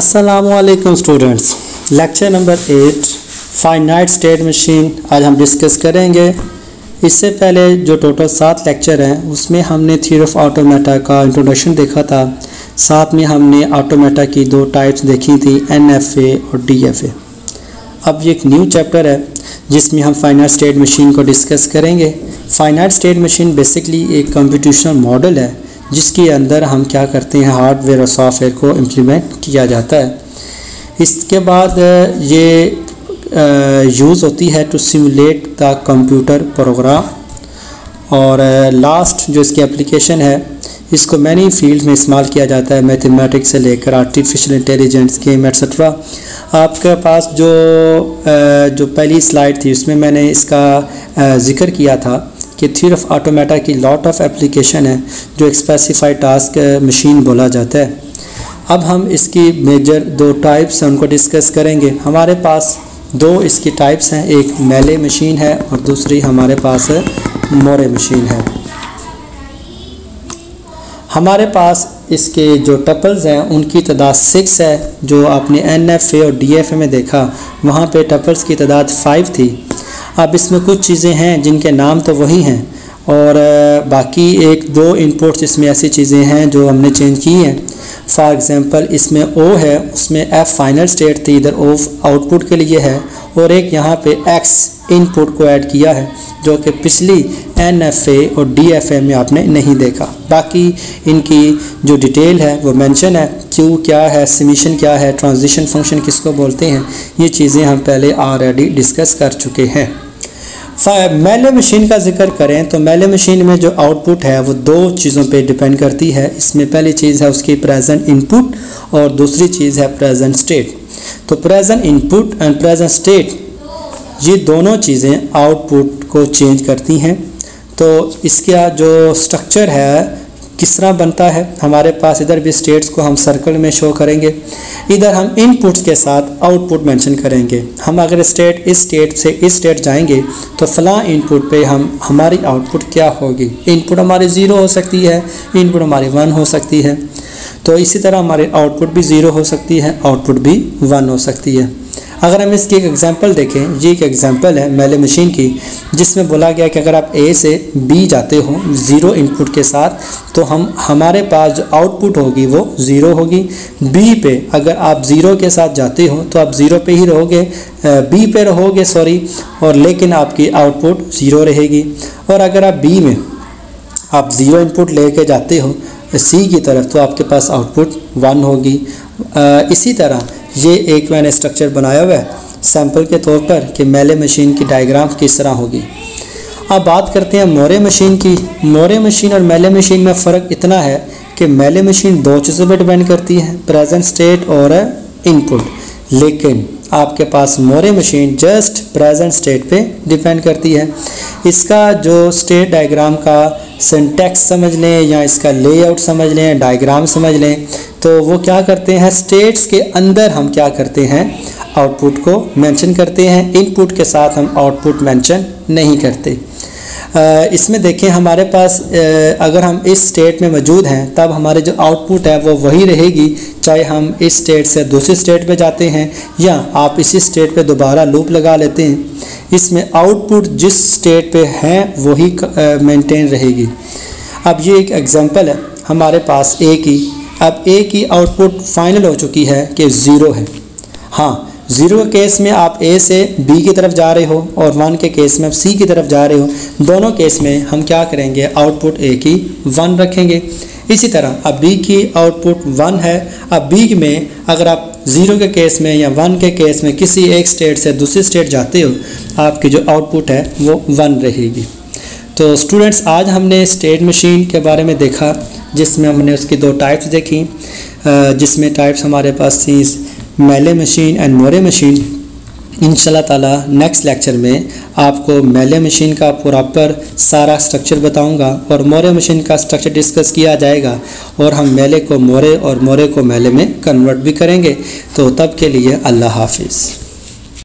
अस्सलामुअलैकुम students, lecture number 8 finite state machine आज हम डिस्कस करेंगे। इससे पहले जो टोटल 7 लेक्चर हैं उसमें हमने थ्योरी ऑफ ऑटोमेटा का इंट्रोडक्शन देखा था। साथ में हमने ऑटोमेटा की 2 टाइप्स देखी थी, NFA और DFA। अब ये एक न्यू चैप्टर है जिसमें हम फाइनाइट स्टेट मशीन को डिस्कस करेंगे। फाइनाइट स्टेट मशीन बेसिकली एक कंप्यूटेशनल मॉडल है जिसके अंदर हम क्या करते हैं, हार्डवेयर और सॉफ्टवेयर को इम्प्लीमेंट किया जाता है। इसके बाद ये यूज़ होती है to simulate the computer program. और लास्ट जो इसकी एप्लीकेशन है इसको मैनी फील्ड में इस्तेमाल किया जाता है, मैथमेटिक्स से लेकर आर्टिफिशियल इंटेलिजेंस, गेम एट्सेट्रा। आपके पास जो पहली स्लाइड थी उसमें मैंने इसका ज़िक्र किया था कि थ्योरी ऑफ ऑटोमेटा की लॉट ऑफ एप्लीकेशन है जो एक स्पेसिफाइड टास्क मशीन बोला जाता है। अब हम इसकी मेजर 2 टाइप्स हैं उनको डिस्कस करेंगे। हमारे पास 2 इसकी टाइप्स हैं, एक मेले मशीन है और दूसरी हमारे पास मोरे मशीन है। हमारे पास इसके जो टपल्स हैं उनकी तादाद 6 है। जो आपने NFA और DFA में देखा वहाँ पे टपल्स की तादाद 5 थी। अब इसमें कुछ चीज़ें हैं जिनके नाम तो वही हैं और बाकी 1-2 इनपुट्स इसमें ऐसी चीज़ें हैं जो हमने चेंज की हैं। फॉर एग्ज़ाम्पल इसमें O है, उसमें F फाइनल स्टेट थी, इधर O आउटपुट के लिए है और एक यहाँ पे X इनपुट को ऐड किया है जो कि पिछली NFA और DFA में आपने नहीं देखा। बाकी इनकी जो डिटेल है वो मेंशन है, Q क्या है, समेशन क्या है, ट्रांजिशन फंक्शन किसको बोलते हैं, ये चीज़ें हम पहले ऑलरेडी डिस्कस कर चुके हैं। मेले मशीन का जिक्र करें तो मेले मशीन में जो आउटपुट है वो 2 चीज़ों पे डिपेंड करती है। इसमें पहली चीज़ है उसकी प्रेजेंट इनपुट और दूसरी चीज़ है प्रेजेंट स्टेट। तो present input and present state ये दोनों चीज़ें आउटपुट को चेंज करती हैं। तो इसका जो स्ट्रक्चर है किस तरह बनता है, हमारे पास इधर भी स्टेट्स को हम सर्कल में शो करेंगे, इधर हम इनपुट्स के साथ आउटपुट मेंशन करेंगे। हम अगर इस स्टेट से इस स्टेट जाएंगे तो फलां इनपुट पे हमारी आउटपुट क्या होगी। इनपुट हमारी 0 हो सकती है, इनपुट हमारी 1 हो सकती है। तो इसी तरह हमारी आउटपुट भी 0 हो सकती है, आउटपुट भी 1 हो सकती है। अगर हम इसकी एक एग्जांपल देखें, ये एक एग्जांपल है मेले मशीन की जिसमें बोला गया कि अगर आप A से B जाते हो 0 इनपुट के साथ तो हमारे पास जो आउटपुट होगी वो 0 होगी। B पे अगर आप 0 के साथ जाते हो तो आप 0 पे ही रहोगे, B पे रहोगे और लेकिन आपकी आउटपुट 0 रहेगी। और अगर आप B में आप 0 इनपुट लेके जाते हो C की तरफ तो आपके पास आउटपुट 1 होगी। इसी तरह ये एक मैंने स्ट्रक्चर बनाया हुआ है सैंपल के तौर पर कि मेले मशीन की डायग्राम किस तरह होगी। अब बात करते हैं मोरे मशीन की। मोरे मशीन और मेले मशीन में फ़र्क इतना है कि मेले मशीन 2 चीज़ों पर डिपेंड करती है, प्रेजेंट स्टेट और इनपुट, लेकिन आपके पास Moore machine just present state पे डिपेंड करती है। इसका जो स्टेट डायग्राम का सिंटैक्स समझ लें या इसका लेआउट समझ लें, डायग्राम समझ लें, तो वो क्या करते हैं, स्टेट्स के अंदर हम क्या करते हैं, आउटपुट को मेंशन करते हैं, इनपुट के साथ हम आउटपुट मेंशन नहीं करते। इसमें देखें हमारे पास अगर हम इस स्टेट में मौजूद हैं तब हमारे जो आउटपुट है वो वही रहेगी, चाहे हम इस स्टेट से दूसरी स्टेट पे जाते हैं या आप इसी स्टेट पे दोबारा लूप लगा लेते हैं। इसमें आउटपुट जिस स्टेट पे हैं वही मेंटेन रहेगी। अब ये एक एग्जांपल है हमारे पास A की। अब A की आउटपुट फाइनल हो चुकी है कि 0 है। हाँ, 0 के केस में आप A से B की तरफ जा रहे हो और 1 के केस में आप C की तरफ जा रहे हो। दोनों केस में हम क्या करेंगे, आउटपुट A की 1 रखेंगे। इसी तरह अब B की आउटपुट 1 है। अब B में अगर आप 0 के केस में या 1 के केस में किसी एक स्टेट से दूसरी स्टेट जाते हो, आपकी जो आउटपुट है वो 1 रहेगी। तो स्टूडेंट्स, आज हमने स्टेट मशीन के बारे में देखा जिसमें हमने उसकी 2 टाइप्स देखी, जिसमें टाइप्स हमारे पास थी मेले मशीन एंड मोरे मशीन। इंशाल्लाह ताला नेक्स्ट लेक्चर में आपको मेले मशीन का प्रॉपर सारा स्ट्रक्चर बताऊंगा और मोरे मशीन का स्ट्रक्चर डिस्कस किया जाएगा और हम मेले को मोरे और मोरे को मेले में कन्वर्ट भी करेंगे। तो तब के लिए अल्लाह हाफिज़।